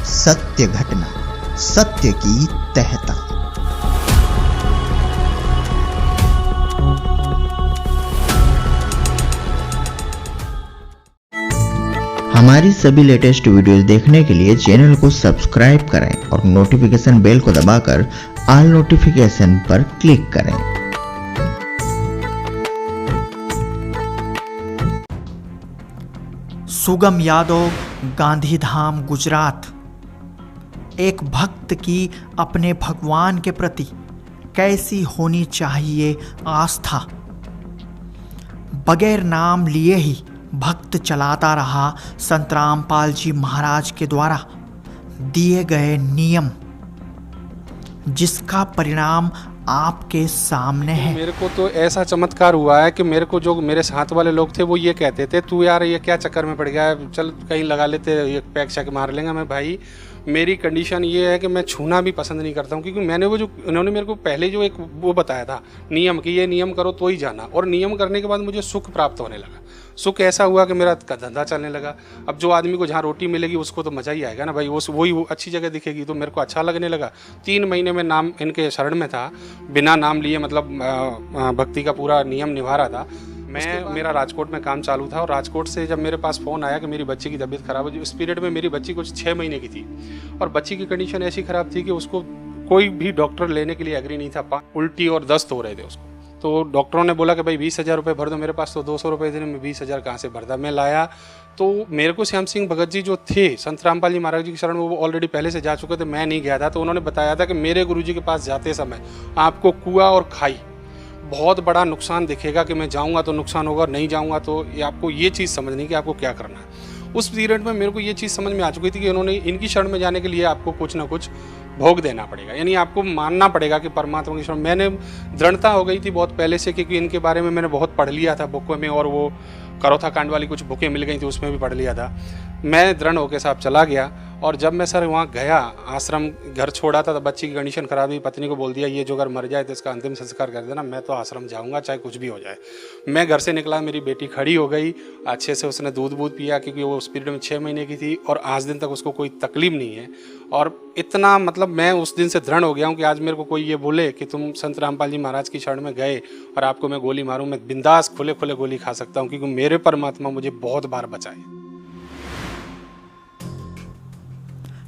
सत्य घटना, सत्य की तह तक। हमारी सभी लेटेस्ट वीडियोस देखने के लिए चैनल को सब्सक्राइब करें और नोटिफिकेशन बेल को दबाकर ऑल नोटिफिकेशन पर क्लिक करें। सुगम यादव, गांधीधाम, गुजरात। एक भक्त की अपने भगवान के प्रति कैसी होनी चाहिए आस्था। बगैर नाम लिए ही भक्त चलाता रहा संत रामपाल जी महाराज के द्वारा दिए गए नियम, जिसका परिणाम आपके सामने है। मेरे को तो ऐसा चमत्कार हुआ है कि मेरे को जो मेरे साथ वाले लोग थे वो ये कहते थे, तू यार ये क्या चक्कर में पड़ गया है, चल कहीं लगा लेते, ये पैक शैक मार लेंगे। मैं भाई मेरी कंडीशन ये है कि मैं छूना भी पसंद नहीं करता हूँ, क्योंकि मैंने वो जो उन्होंने मेरे को पहले जो एक वो बताया था नियम कि ये नियम करो तो ही जाना, और नियम करने के बाद मुझे सुख प्राप्त होने लगा। सुख ऐसा हुआ कि मेरा धंधा चलने लगा। अब जो आदमी को जहाँ रोटी मिलेगी उसको तो मज़ा ही आएगा ना भाई, वही अच्छी जगह दिखेगी, तो मेरे को अच्छा लगने लगा। 3 महीने में नाम इनके शरण में था, बिना नाम लिए, मतलब भक्ति का पूरा नियम निभा रहा था मैं। मेरा राजकोट में काम चालू था, और राजकोट से जब मेरे पास फ़ोन आया कि मेरी बच्ची की तबीयत ख़राब है, उस पीरियड में मेरी बच्ची कुछ 6 महीने की थी, और बच्ची की कंडीशन ऐसी ख़राब थी कि उसको कोई भी डॉक्टर लेने के लिए एग्री नहीं था। उल्टी और दस्त हो रहे थे उसको। तो डॉक्टरों ने बोला कि भाई 20,000 रुपये भर दो। मेरे पास तो 200 रुपये थे, मैं 20,000 कहाँ से भरता। मैं लाया तो मेरे को श्याम सिंह भगत जी जो थे संत रामपाल जी महाराज जी की शरण में, वो ऑलरेडी पहले से जा चुके थे, मैं नहीं गया था। तो उन्होंने बताया था कि मेरे गुरुजी के पास जाते समय आपको कुआं और खाई बहुत बड़ा नुकसान दिखेगा, कि मैं जाऊंगा तो नुकसान होगा, नहीं जाऊंगा तो आपको ये चीज़ समझनी कि आपको क्या करना है। उस पीरियड में मेरे को ये चीज़ समझ में आ चुकी थी कि उन्होंने इनकी शरण में जाने के लिए आपको कुछ ना कुछ भोग देना पड़ेगा, यानी आपको मानना पड़ेगा कि परमात्मा की शरण। मैंने दृढ़ता हो गई थी बहुत पहले से, क्योंकि इनके बारे में मैंने बहुत पढ़ लिया था बुकों में, और वो करोथा कांड वाली कुछ बुकें मिल गई थी, उसमें भी पढ़ लिया था। मैं दृढ़ होकर साहब चला गया, और जब मैं सर वहाँ गया, आश्रम घर छोड़ा था, तो बच्ची की कंडीशन खराब हुई। पत्नी को बोल दिया ये जो अगर मर जाए तो इसका अंतिम संस्कार कर देना, मैं तो आश्रम जाऊँगा चाहे कुछ भी हो जाए। मैं घर से निकला, मेरी बेटी खड़ी हो गई, अच्छे से उसने दूध पिया, क्योंकि वो उस पीरियड में 6 महीने की थी, और आज दिन तक उसको कोई तकलीफ नहीं है। और इतना मतलब मैं उस दिन से दृढ़ हो गया हूँ कि आज मेरे को कोई ये बोले कि तुम संत रामपाल जी महाराज की शरण में गए और आपको मैं गोली मारूं, मैं बिंदास खुले खुले गोली खा सकता हूँ, क्योंकि मेरे परमात्मा मुझे बहुत बार बचाए।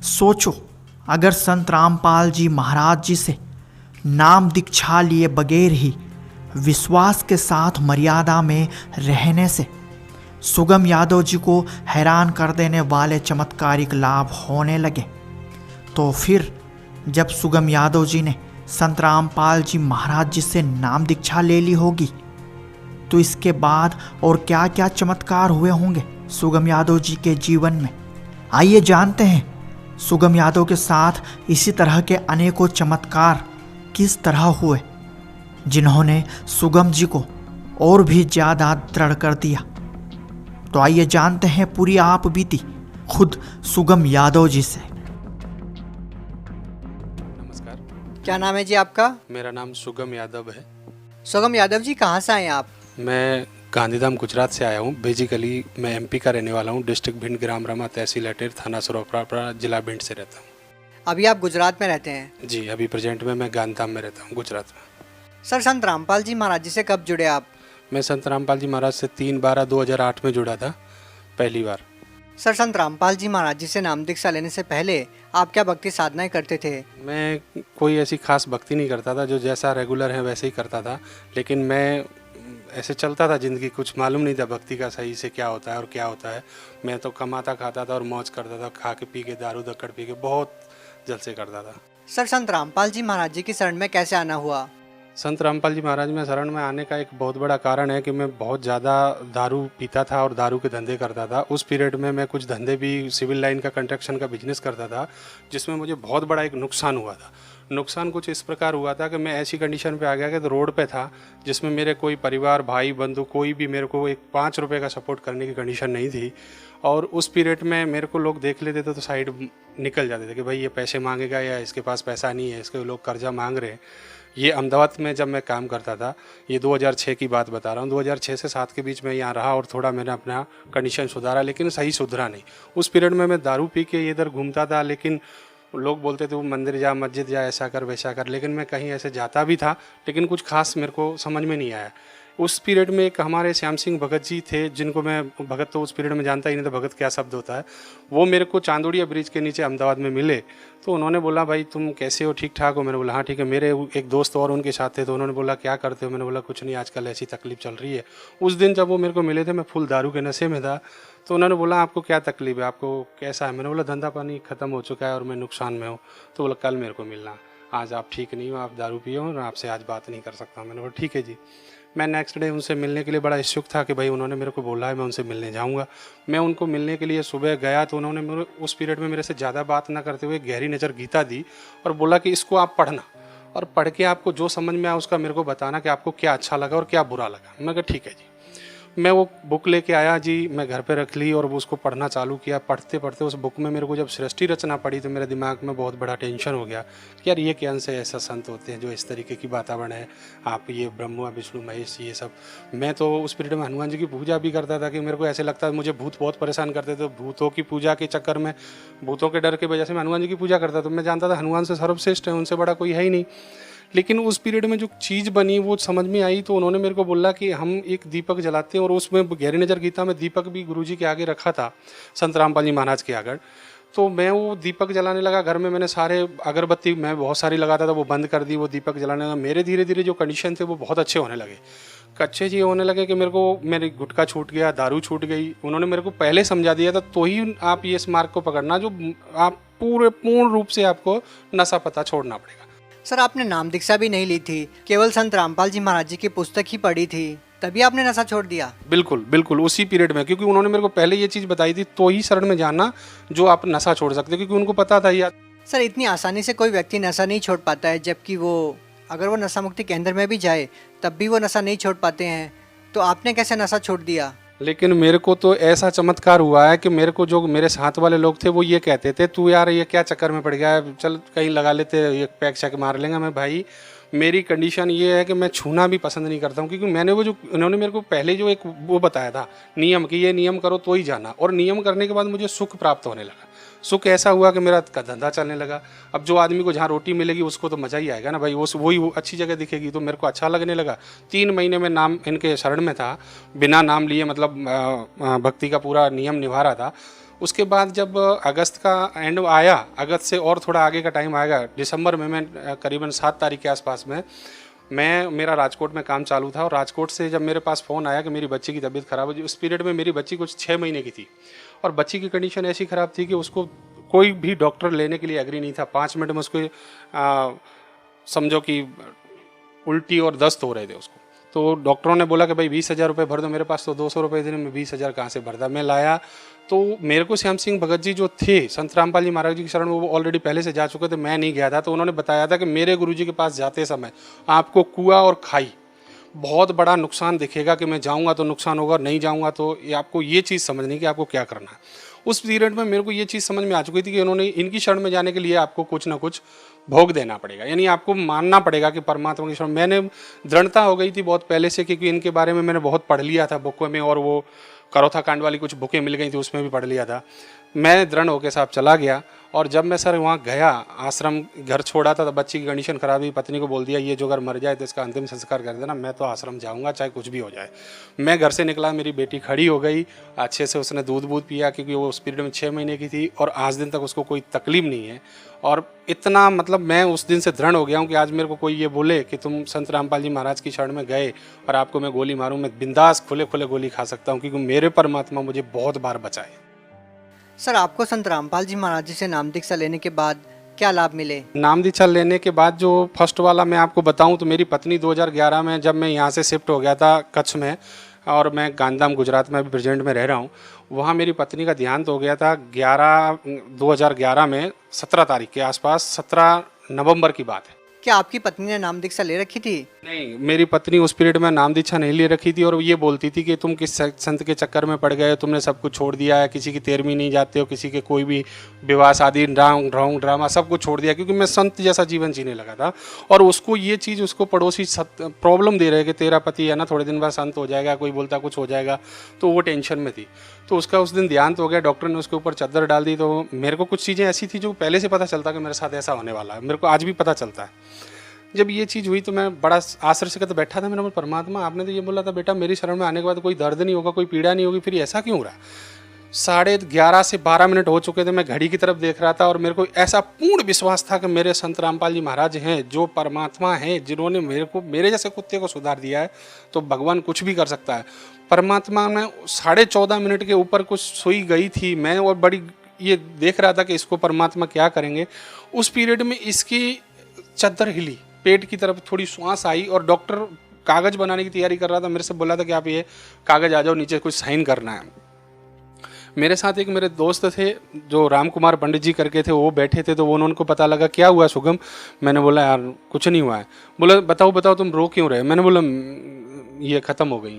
सोचो, अगर संत रामपाल जी महाराज जी से नाम दीक्षा लिए बगैर ही विश्वास के साथ मर्यादा में रहने से सुगम यादव जी को हैरान कर देने वाले चमत्कारिक लाभ होने लगे, तो फिर जब सुगम यादव जी ने संत रामपाल जी महाराज जी से नाम दीक्षा ले ली होगी, तो इसके बाद और क्या क्या चमत्कार हुए होंगे सुगम यादव जी के जीवन में। आइए जानते हैं सुगम यादव के साथ इसी तरह के अनेकों चमत्कार किस तरह हुए, जिन्होंने सुगम जी को और भी ज़्यादा दृढ़ कर दिया। तो आइए जानते हैं पूरी आप बीती खुद सुगम यादव जी से। नमस्कार, क्या नाम है जी आपका? मेरा नाम सुगम यादव है। सुगम यादव जी कहाँ से आए हैं आप? मैं गांधीधाम गुजरात से आया हूँ। बेसिकली मैं एमपी का रहने वाला हूँ। डिस्ट्रिक्ट भिंड, ग्राम रमा, तहसील अटेर, थाना सरोपरा, जिला भिंड से रहता हूँ। अभी आप गुजरात में रहते हैं? जी, अभी प्रेजेंट में मैं गांधीधाम में रहता हूँ, गुजरात में। सर, संत रामपाल जी महाराज जी से कब जुड़े आप? मैं संत रामपाल जी महाराज से 3/12/2008 में जुड़ा था पहली बार। सर, संत रामपाल जी महाराज जी से नाम दीक्षा लेने से पहले आप क्या भक्ति साधनाएं करते थे? मैं कोई ऐसी खास भक्ति नहीं करता था, जो जैसा रेगुलर है वैसे ही करता था, लेकिन मैं ऐसे चलता था ज़िंदगी, कुछ मालूम नहीं था भक्ति का सही से क्या होता है और क्या होता है। मैं तो कमाता खाता था और मौज करता था, खा के पी के, दारू दक्कड़ पी के बहुत जलसे करता था। सर, संत रामपाल जी महाराज जी की शरण में कैसे आना हुआ? संत रामपाल जी महाराज में शरण में आने का एक बहुत बड़ा कारण है कि मैं बहुत ज़्यादा दारू पीता था और दारू के धंधे करता था। उस पीरियड में मैं कुछ धंधे भी, सिविल लाइन का, कंस्ट्रक्शन का बिजनेस करता था, जिसमें मुझे बहुत बड़ा एक नुकसान हुआ था। नुकसान कुछ इस प्रकार हुआ था कि मैं ऐसी कंडीशन पे आ गया कि तो रोड पे था, जिसमें मेरे कोई परिवार, भाई बंधु, कोई भी मेरे को एक 5 रुपये का सपोर्ट करने की कंडीशन नहीं थी। और उस पीरियड में मेरे को लोग देख लेते थे तो साइड निकल जाते थे कि भाई ये पैसे मांगेगा, या इसके पास पैसा नहीं है, इसके लोग कर्जा मांग रहे हैं, ये अहमदाबाद में जब मैं काम करता था, ये 2006 की बात बता रहा हूँ, 2006 से 7 के बीच में यहाँ रहा और थोड़ा मैंने अपना कंडीशन सुधारा, लेकिन सही सुधरा नहीं। उस पीरियड में मैं दारू पी के इधर घूमता था, लेकिन लोग बोलते थे वो मंदिर जा, मस्जिद जा, ऐसा कर वैसा कर, लेकिन मैं कहीं ऐसे जाता भी था, लेकिन कुछ खास मेरे को समझ में नहीं आया। उस पीरियड में एक हमारे श्याम सिंह भगत जी थे, जिनको मैं भगत तो उस पीरियड में जानता ही नहीं था भगत क्या शब्द होता है। वो मेरे को चांदोड़िया ब्रिज के नीचे अहमदाबाद में मिले, तो उन्होंने बोला भाई तुम कैसे हो, ठीक ठाक हो? मैंने बोला हाँ ठीक है। मेरे एक दोस्त और उनके साथ थे, तो उन्होंने बोला क्या करते हो? मैंने बोला कुछ नहीं, आजकल ऐसी तकलीफ चल रही है। उस दिन जब वो मेरे को मिले थे, मैं फुल दारू के नशे में था, तो उन्होंने बोला आपको क्या तकलीफ है, आपको कैसा है? मैंने बोला धंधा पानी ख़त्म हो चुका है और मैं नुकसान में हूँ। तो बोला कल मेरे को मिलना, आज आप ठीक नहीं हो, आप दारू पिए हो और आपसे आज बात नहीं कर सकता। मैंने बोला ठीक है जी। मैं नेक्स्ट डे उनसे मिलने के लिए बड़ा इच्छुक था कि भाई उन्होंने मेरे को बोला है मैं उनसे मिलने जाऊंगा। मैं उनको मिलने के लिए सुबह गया, तो उन्होंने मेरे उस पीरियड में मेरे से ज़्यादा बात ना करते हुए गहरी नज़र गीता दी और बोला कि इसको आप पढ़ना और पढ़ के आपको जो समझ में आया उसका मेरे को बताना कि आपको क्या अच्छा लगा और क्या बुरा लगा। मैं कहा ठीक है जी। मैं वो बुक लेके आया जी, मैं घर पे रख ली और उसको पढ़ना चालू किया। पढ़ते पढ़ते उस बुक में मेरे को जब सृष्टि रचना पड़ी, तो मेरे दिमाग में बहुत बड़ा टेंशन हो गया कि यार ये क्या से ऐसा संत होते हैं जो इस तरीके की वातावरण है, आप ये ब्रह्मा विष्णु महेश ये सब। मैं तो उस पीरियड में हनुमान जी की पूजा भी करता था कि मेरे को ऐसे लगता है, मुझे भूत बहुत परेशान करते थे। भूतों की पूजा के चक्कर में, भूतों के डर की वजह से मैं हनुमान जी की पूजा करता था। तो मैं जानता था हनुमान से सर्वश्रेष्ठ है, उनसे बड़ा कोई है ही नहीं। लेकिन उस पीरियड में जो चीज़ बनी वो समझ में आई, तो उन्होंने मेरे को बोला कि हम एक दीपक जलाते हैं, और उसमें गहरी नज़र गीता में दीपक भी गुरुजी के आगे रखा था, संत रामपाल जी महाराज के आगे। तो मैं वो दीपक जलाने लगा घर में। मैंने सारे अगरबत्ती मैं बहुत सारी लगाता था, वो बंद कर दी, वो दीपक जलाने लगा। मेरे धीरे धीरे जो कंडीशन थे वो बहुत अच्छे होने लगे। अच्छे जी होने लगे कि मेरी गुटखा छूट गया, दारू छूट गई। उन्होंने मेरे को पहले समझा दिया था, तो ही आप ये इस मार्ग को पकड़ना जो आप पूर्ण रूप से आपको नशा पता छोड़ना पड़ेगा। सर आपने नाम दीक्षा भी नहीं ली थी, केवल संत रामपाल जी महाराज जी की पुस्तक ही पढ़ी थी, तभी आपने नशा छोड़ दिया? बिल्कुल बिल्कुल उसी पीरियड में, क्योंकि उन्होंने मेरे को पहले ये चीज़ बताई थी, तो ही शरण में जाना जो आप नशा छोड़ सकते हो, क्योंकि उनको पता था यार। सर इतनी आसानी से कोई व्यक्ति नशा नहीं छोड़ पाता है, जबकि वो अगर वो नशा मुक्ति केंद्र में भी जाए तब भी वो नशा नहीं छोड़ पाते हैं, तो आपने कैसे नशा छोड़ दिया? लेकिन मेरे को तो ऐसा चमत्कार हुआ है कि मेरे को जो मेरे साथ वाले लोग थे वो ये कहते थे तू यार ये क्या चक्कर में पड़ गया है, चल कहीं लगा लेते, ये पैक शैक मार लेंगे। मैं भाई मेरी कंडीशन ये है कि मैं छूना भी पसंद नहीं करता हूँ, क्योंकि मैंने वो जो उन्होंने मेरे को पहले जो एक वो बताया था नियम कि ये नियम करो तो ही जाना, और नियम करने के बाद मुझे सुख प्राप्त होने लगा। सुख ऐसा हुआ कि मेरा धंधा चलने लगा। अब जो आदमी को जहाँ रोटी मिलेगी उसको तो मज़ा ही आएगा ना भाई, वही अच्छी जगह दिखेगी, तो मेरे को अच्छा लगने लगा। 3 महीने में नाम इनके शरण में था, बिना नाम लिए, मतलब भक्ति का पूरा नियम निभा रहा था। उसके बाद जब अगस्त का एंड आया, अगस्त से और थोड़ा आगे का टाइम आएगा, दिसंबर में मैं करीबन 7 तारीख के आसपास में मेरा राजकोट में काम चालू था, और राजकोट से जब मेरे पास फ़ोन आया कि मेरी बच्ची की तबीयत ख़राब है। उस पीरियड में मेरी बच्ची कुछ 6 महीने की थी, और बच्ची की कंडीशन ऐसी ख़राब थी कि उसको कोई भी डॉक्टर लेने के लिए एग्री नहीं था। 5 मिनट में उसको समझो कि उल्टी और दस्त हो रहे थे उसको। तो डॉक्टरों ने बोला कि भाई 20,000 रुपये भर दो। मेरे पास तो 200 रुपये थे, मैं 20,000 कहाँ से भरता। मैं लाया, तो मेरे को श्याम सिंह भगत जी जो थे, संत रामपाल जी महाराज जी की शरण में, वो ऑलरेडी पहले से जा चुके थे, मैं नहीं गया था। तो उन्होंने बताया था कि मेरे गुरुजी के पास जाते समय आपको कुआं और खाई बहुत बड़ा नुकसान दिखेगा, कि मैं जाऊंगा तो नुकसान होगा, नहीं जाऊंगा तो आपको ये चीज़ समझनी कि आपको क्या करना है। उस पीरियड में मेरे को ये चीज़ समझ में आ चुकी थी कि उन्होंने इनकी शरण में जाने के लिए आपको कुछ ना कुछ भोग देना पड़ेगा, यानी आपको मानना पड़ेगा कि परमात्मा की शरण। मैंने दृढ़ता हो गई थी बहुत पहले से, क्योंकि इनके बारे में मैंने बहुत पढ़ लिया था बुकों में, और वो करोथा कांड वाली कुछ बुकें मिल गई थी, उसमें भी पढ़ लिया था। मैं दृढ़ होकर साहब चला गया, और जब मैं सर वहाँ गया, आश्रम घर छोड़ा था, तो बच्ची की कंडीशन खराब हुई। पत्नी को बोल दिया ये जो अगर मर जाए तो इसका अंतिम संस्कार कर देना, मैं तो आश्रम जाऊँगा चाहे कुछ भी हो जाए। मैं घर से निकला, मेरी बेटी खड़ी हो गई, अच्छे से उसने दूध पिया, क्योंकि वो उस पीरियड में 6 महीने की थी, और आज दिन तक उसको कोई तकलीफ नहीं है। और इतना मतलब मैं उस दिन से दृढ़ हो गया हूँ कि आज मेरे को कोई ये बोले कि तुम संत रामपाल जी महाराज की शरण में गए और आपको मैं गोली मारूं, मैं बिंदास खुले खुले गोली खा सकता हूँ, क्योंकि मेरे परमात्मा मुझे बहुत बार बचाए। सर आपको संत रामपाल जी महाराज जी से नाम दीक्षा लेने के बाद क्या लाभ मिले? नाम दीक्षा लेने के बाद जो फर्स्ट वाला मैं आपको बताऊं, तो मेरी पत्नी 2011 में जब मैं यहाँ से शिफ्ट हो गया था कच्छ में, और मैं गांधीधाम गुजरात में अभी प्रेजेंट में रह रहा हूँ, वहाँ मेरी पत्नी का देहांत हो गया था 2011 में 17 तारीख के आसपास, 17 नवंबर की बात है। क्या आपकी पत्नी ने नाम दीक्षा ले रखी थी? नहीं, मेरी पत्नी उस पीरियड में नाम दीक्षा नहीं ले रखी थी और ये बोलती थी कि तुम किस संत के चक्कर में पड़ गए हो, तुमने सब कुछ छोड़ दिया है, किसी की तेरहवीं नहीं जाते हो, किसी के कोई भी विवाह शादी ढोंग ड्रामा सब कुछ छोड़ दिया, क्योंकि मैं संत जैसा जीवन जीने लगा था। और उसको ये चीज़ उसको पड़ोसी प्रॉब्लम दे रहे कि तेरा पति है ना थोड़े दिन बाद संत हो जाएगा, कोई बोलता कुछ हो जाएगा, तो वो टेंशन में थी। तो उसका उस दिन ध्यान तो हो गया, डॉक्टर ने उसके ऊपर चादर डाल दी। तो मेरे को कुछ चीज़ें ऐसी थी जो पहले से पता चलता कि मेरे साथ ऐसा होने वाला है, मेरे को आज भी पता चलता है। जब ये चीज़ हुई तो मैं बड़ा आश्चर्य से बैठा था। मैंने बोला परमात्मा आपने तो ये बोला था बेटा मेरी शरण में आने के बाद कोई दर्द नहीं होगा, कोई पीड़ा नहीं होगी, फिर ऐसा क्यों हो रहा? 11:30 से 12 मिनट हो चुके थे, मैं घड़ी की तरफ देख रहा था और मेरे को ऐसा पूर्ण विश्वास था कि मेरे संत रामपाल जी महाराज हैं जो परमात्मा हैं, जिन्होंने मेरे जैसे कुत्ते को सुधार दिया है, तो भगवान कुछ भी कर सकता है। परमात्मा ने 14.5 मिनट के ऊपर कुछ सुई गई थी मैं, और बड़ी ये देख रहा था कि इसको परमात्मा क्या करेंगे। उस पीरियड में इसकी चद्दर हिली, पेट की तरफ थोड़ी श्वास आई और डॉक्टर कागज़ बनाने की तैयारी कर रहा था। मेरे से बोला था कि आप ये कागज़ आ जाओ नीचे, कुछ साइन करना है। मेरे साथ एक मेरे दोस्त थे जो राम कुमार पंडित जी करके थे, वो बैठे थे। तो वो उनको पता लगा क्या हुआ शुभम? मैंने बोला यार कुछ नहीं हुआ है। बोला बताओ तुम रो क्यों रहे? मैंने बोला ये ख़त्म हो गई।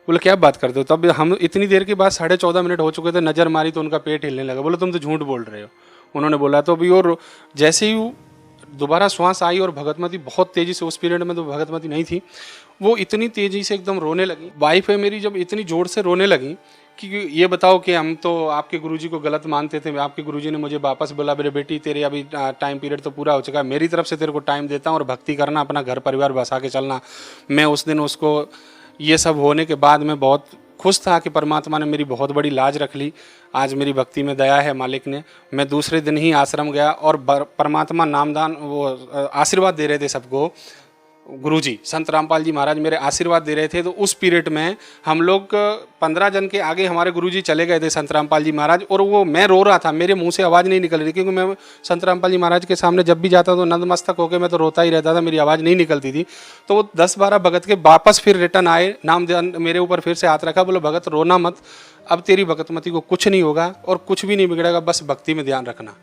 बोला क्या बात करते हो? तब हम इतनी देर के बाद 14.5 मिनट हो चुके थे, नज़र मारी तो उनका पेट हिलने लगा। बोला तुम तो झूठ बोल रहे हो। उन्होंने बोला तो अभी, और जैसे ही दोबारा श्वास आई और भगतमती बहुत तेज़ी से, उस पीरियड में तो भगतमती नहीं थी, वो इतनी तेज़ी से एकदम रोने लगी। वाइफ है मेरी, जब इतनी ज़ोर से रोने लगी कि ये बताओ कि हम तो आपके गुरुजी को गलत मानते थे, आपके गुरुजी ने मुझे वापस बोला मेरे बेटी तेरे अभी टाइम पीरियड तो पूरा हो चुका है, मेरी तरफ से तेरे को टाइम देता हूँ और भक्ति करना, अपना घर परिवार बसा के चलना। मैं उस दिन उसको ये सब होने के बाद मैं बहुत खुश था कि परमात्मा ने मेरी बहुत बड़ी लाज रख ली। आज मेरी भक्ति में दया है मालिक ने। मैं दूसरे दिन ही आश्रम गया और परमात्मा नामदान वो आशीर्वाद दे रहे थे सबको। गुरुजी संत रामपाल जी महाराज मेरे आशीर्वाद दे रहे थे। तो उस पीरियड में हम लोग 15 जन के आगे हमारे गुरुजी चले गए थे संत रामपाल जी महाराज, और वो मैं रो रहा था, मेरे मुंह से आवाज़ नहीं निकल रही, क्योंकि मैं संत रामपाल जी महाराज के सामने जब भी जाता तो नतमस्तक होकर मैं तो रोता ही रहता था, मेरी आवाज़ नहीं निकलती थी। तो वो 10-12 भगत के वापस फिर रिटर्न आए, नाम मेरे ऊपर फिर से हाथ रखा, बोलो भगत रोना मत, अब तेरी भगतमती को कुछ नहीं होगा और कुछ भी नहीं बिगड़ेगा, बस भक्ति में ध्यान रखना।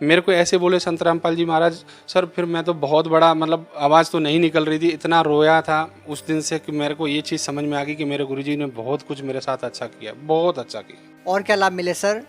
मेरे को ऐसे बोले संत रामपाल जी महाराज। सर फिर मैं तो बहुत बड़ा, मतलब आवाज़ तो नहीं निकल रही थी, इतना रोया था उस दिन से कि मेरे को ये चीज़ समझ में आ गई कि मेरे गुरुजी ने बहुत कुछ मेरे साथ अच्छा किया, बहुत अच्छा किया। और क्या लाभ मिले सर?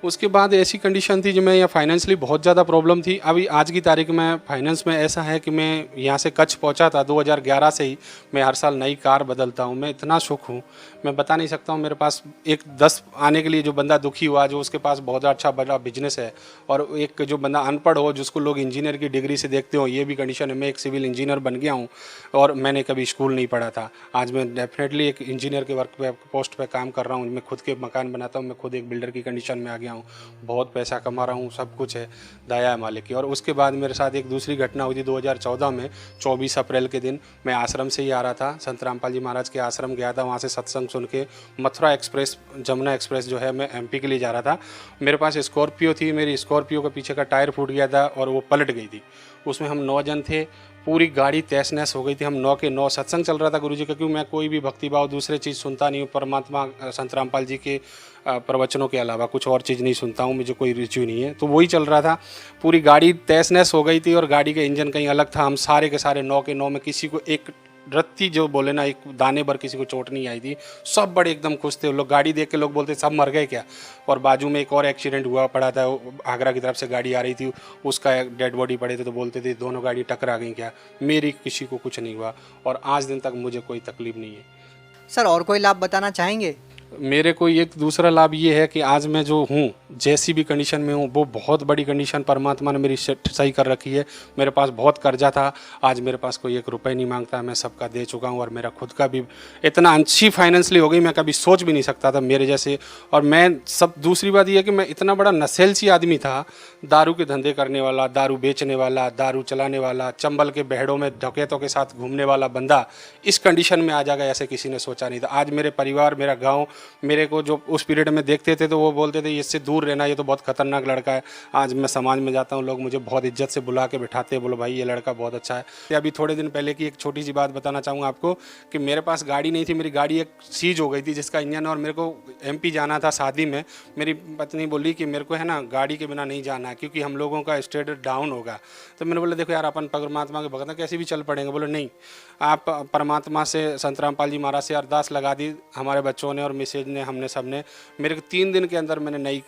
उसके बाद ऐसी कंडीशन थी जो मैं यहाँ फाइनेंशियली बहुत ज़्यादा प्रॉब्लम थी। अभी आज की तारीख में फाइनेंस में ऐसा है कि मैं यहाँ से कच्छ पहुँचा था 2011 से ही मैं हर साल नई कार बदलता हूँ। मैं इतना सुख हूँ मैं बता नहीं सकता हूँ। मेरे पास एक 10 आने के लिए जो बंदा दुखी हुआ, जो उसके पास बहुत अच्छा बड़ा बिजनेस है, और एक जो बंदा अनपढ़ हो जिसको लोग इंजीनियर की डिग्री से देखते हो, ये भी कंडीशन है। मैं एक सिविल इंजीनियर बन गया हूँ और मैंने कभी स्कूल नहीं पढ़ा था। आज मैं डेफिनेटली एक इंजीनियर के वर्क पे पोस्ट पे काम कर रहा हूँ। मैं खुद के मकान बनाता हूँ, मैं खुद एक बिल्डर की कंडीशन में आ गया हूँ, बहुत पैसा कमा रहा हूँ, सब कुछ है, दया है मालिक की। और उसके बाद मेरे साथ एक दूसरी घटना हुई थी 2014 में 24 अप्रैल के दिन। मैं आश्रम से ही आ रहा था, संत रामपाल जी महाराज के आश्रम गया था, वहाँ से सत्संग सुन के मथुरा एक्सप्रेस, जमुना एक्सप्रेस जो है, मैं एमपी के लिए जा रहा था। मेरे पास स्कॉर्पियो थी, मेरी स्कॉर्पियो के पीछे का टायर फूट गया था और वो पलट गई थी। उसमें हम 9 जन थे, पूरी गाड़ी तहस नहस हो गई थी। हम 9 के 9 सत्संग चल रहा था गुरुजी का, क्योंकि मैं कोई भी भक्तिभाव दूसरे चीज़ सुनता नहीं हूँ, परमात्मा संत रामपाल जी के प्रवचनों के अलावा कुछ और चीज़ नहीं सुनता हूँ, मुझे कोई रुचि नहीं है। तो वही चल रहा था, पूरी गाड़ी तहस नहस हो गई थी और गाड़ी का इंजन कहीं अलग था। हम सारे के सारे 9 के 9 में किसी को एक रत्ती जो बोले ना, एक दाने भर किसी को चोट नहीं आई थी। सब बड़े एकदम खुश थे। लोग गाड़ी देख के लोग बोलते सब मर गए क्या। और बाजू में एक और एक्सीडेंट हुआ पड़ा था, आगरा की तरफ से गाड़ी आ रही थी, उसका एक डेड बॉडी पड़े थे, तो बोलते थे दोनों गाड़ी टकरा गई क्या। मेरी किसी को कुछ नहीं हुआ और आज दिन तक मुझे कोई तकलीफ नहीं है। सर और कोई लाभ बताना चाहेंगे? मेरे को एक दूसरा लाभ ये है कि आज मैं जो हूँ, जैसी भी कंडीशन में हूँ, वो बहुत बड़ी कंडीशन परमात्मा ने मेरी सही कर रखी है। मेरे पास बहुत कर्जा था, आज मेरे पास कोई 1 रुपये नहीं मांगता, मैं सबका दे चुका हूँ। और मेरा खुद का भी इतना अच्छी फाइनेंशियली हो गई, मैं कभी सोच भी नहीं सकता था मेरे जैसे। और मैं सब, दूसरी बात यह है कि मैं इतना बड़ा नशेलची आदमी था, दारू के धंधे करने वाला, दारू बेचने वाला, दारू चलाने वाला, चंबल के बहड़ों में डकैतों के साथ घूमने वाला बंदा इस कंडीशन में आ जाएगा, ऐसे किसी ने सोचा नहीं था। आज मेरे परिवार, मेरा गाँव मेरे को जो उस पीरियड में देखते थे तो वो बोलते थे इससे दूर दूर रहना, ये तो बहुत खतरनाक लड़का है। आज मैं समाज में जाता हूँ, लोग मुझे बहुत इज्जत से बुला के बिठाते हैं, बोलो भाई ये लड़का बहुत अच्छा है। अभी थोड़े दिन पहले की एक छोटी सी बात बताना चाहूँगा आपको कि मेरे पास गाड़ी नहीं थी, मेरी गाड़ी एक सीज हो गई थी जिसका इंजन, और मेरे को MP जाना था शादी में। मेरी पत्नी बोली कि मेरे को है ना गाड़ी के बिना नहीं जाना है क्योंकि हम लोगों का स्टेटस डाउन होगा। तो मैंने बोला देखो यार, अपन परमात्मा के भगत हैं, कैसे भी चल पड़ेंगे। बोले नहीं, आप परमात्मा से, संत रामपाल जी महाराज से अरदास लगा दी हमारे बच्चों ने और मिसेज ने, हमने सब ने। मेरे को 3 दिन के अंदर मैंने नई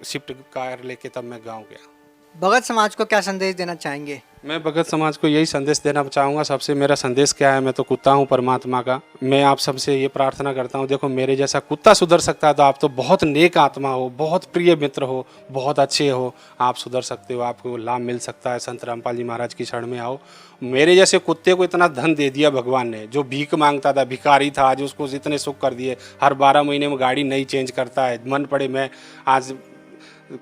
शिफ्ट कार लेके तब मैं गाँव गया। भगत समाज को क्या संदेश देना चाहेंगे? मैं भगत समाज को यही संदेश देना चाहूँगा। सबसे मेरा संदेश क्या है, मैं तो कुत्ता हूँ परमात्मा का। मैं आप सबसे ये प्रार्थना करता हूँ, देखो मेरे जैसा कुत्ता सुधर सकता है तो आप तो बहुत नेक आत्मा हो, बहुत प्रिय मित्र हो, बहुत अच्छे हो, आप सुधर सकते हो, आपको लाभ मिल सकता है। संत रामपाल जी महाराज की शरण में आओ। मेरे जैसे कुत्ते को इतना धन दे दिया भगवान ने, जो भीख मांगता था, भिखारी था, आज उसको इतने सुख कर दिए। हर 12 महीने में गाड़ी नई चेंज करता है, मन पड़े। मैं आज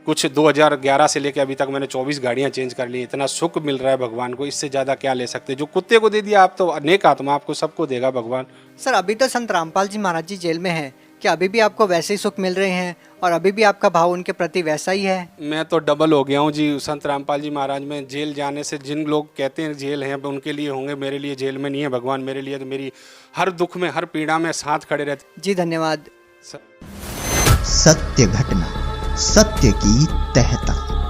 कुछ 2011 से लेकर अभी तक मैंने 24 गाड़ियां चेंज कर ली। इतना सुख मिल रहा है भगवान को, इससे ज़्यादा क्या ले सकते। जो कुत्ते को दे दिया, आप तो अनेक आत्मा, आपको सबको देगा भगवान। सर, अभी तो संत रामपाल जी महाराज जी जेल में हैं, क्या अभी भी आपको वैसे ही सुख मिल रहे हैं और अभी भी आपका भाव उनके प्रति वैसा ही है? मैं तो डबल हो गया हूँ जी। संत रामपाल जी महाराज में जेल जाने से, जिन लोग कहते हैं जेल हैं उनके लिए होंगे, मेरे लिए जेल में नहीं है भगवान। मेरे लिए तो मेरी हर दुख में, हर पीड़ा में साथ खड़े रहते। जी धन्यवाद। सत्य घटना, सत्य की तह तक।